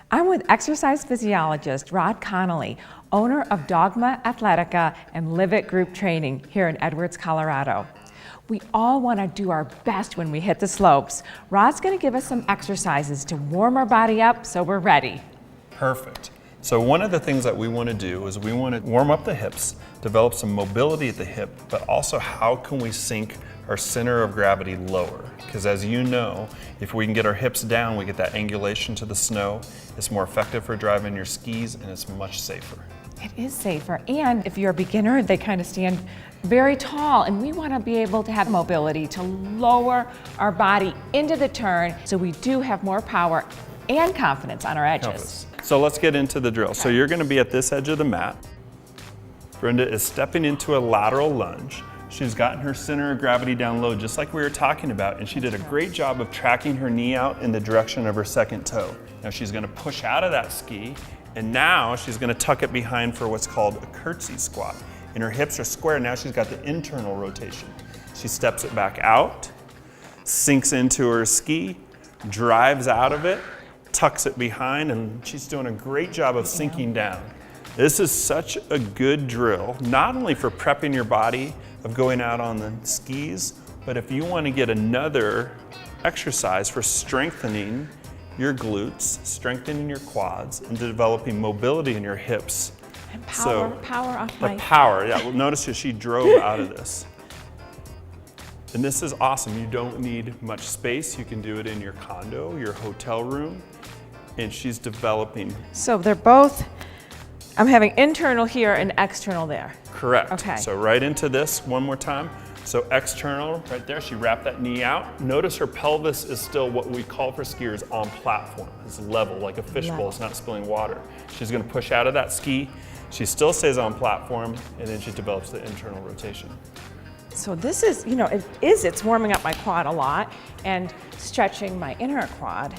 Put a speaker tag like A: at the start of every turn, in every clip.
A: I'm with exercise physiologist Rod Connolly, owner of Dogma Athletica and Live It Group Training here in Edwards, Colorado. We all want to do our best when we hit the slopes. Rod's going to give us some exercises to warm our body up so we're ready.
B: Perfect. So one of the things that we want to do is we want to warm up the hips, develop some mobility at the hip, but also how can we sink our center of gravity lower? Because as you know, if we can get our hips down, we get that angulation to the snow. It's more effective for driving your skis and it's much safer.
A: It is safer, and if you're a beginner, they kind of stand very tall, and we want to be able to have mobility to lower our body into the turn so we do have more power and confidence on our edges.
B: So let's get into the drill. So you're going to be at this edge of the mat. Brenda is stepping into a lateral lunge. She's gotten her center of gravity down low, just like we were talking about, and she did a great job of tracking her knee out in the direction of her second toe. Now she's going to push out of that ski, and now she's going to tuck it behind for what's called a curtsy squat. And her hips are square. Now she's got the internal rotation. She steps it back out, sinks into her ski, drives out of it, tucks it behind, and she's doing a great job of sinking down. This is such a good drill, not only for prepping your body of going out on the skis, but if you want to get another exercise for strengthening your glutes, strengthening your quads, and developing mobility in your hips.
A: And power off my...
B: Power, yeah. Well, notice that she drove out of this. And this is awesome. You don't need much space. You can do it in your condo, your hotel room, and she's developing.
A: So they're both, I'm having internal here and external there.
B: Correct.
A: Okay.
B: So right into this one more time. So external right there, she wrapped that knee out. Notice her pelvis is still what we call for skiers on platform. It's level, like a fishbowl, it's not spilling water. She's gonna push out of that ski. She still stays on platform, and then she develops the internal rotation.
A: So this is, you know, it's warming up my quad a lot and stretching my inner quad.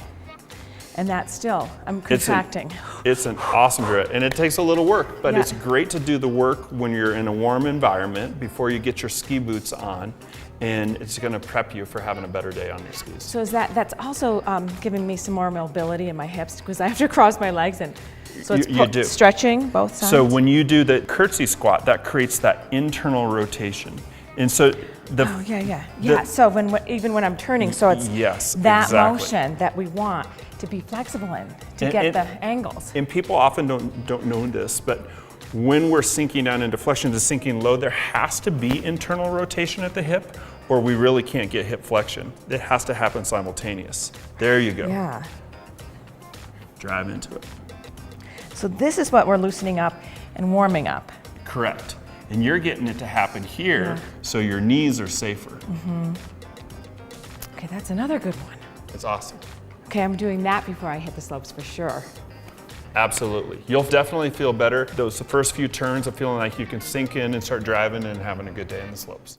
A: And that's still, I'm contracting.
B: It's an awesome drill, and it takes a little work, but it's great to do the work when you're in a warm environment before you get your ski boots on, and it's gonna prep you for having a better day on your skis.
A: So is that's also giving me some more mobility in my hips because I have to cross my legs, and so it's stretching both sides?
B: So when you do the curtsy squat, that creates that internal rotation. And so
A: so even when I'm turning, so it's that motion that we want to be flexible in to get the angles.
B: And people often don't know this, but when we're sinking down into flexion to sinking low, there has to be internal rotation at the hip, or we really can't get hip flexion. It has to happen simultaneous. There you go.
A: Yeah.
B: Drive into it.
A: So this is what we're loosening up and warming up.
B: Correct. And you're getting it to happen here, so your knees are safer.
A: Okay, that's another good one.
B: It's awesome.
A: Okay, I'm doing that before I hit the slopes for sure.
B: Absolutely. You'll definitely feel better those first few turns of feeling like you can sink in and start driving and having a good day on the slopes.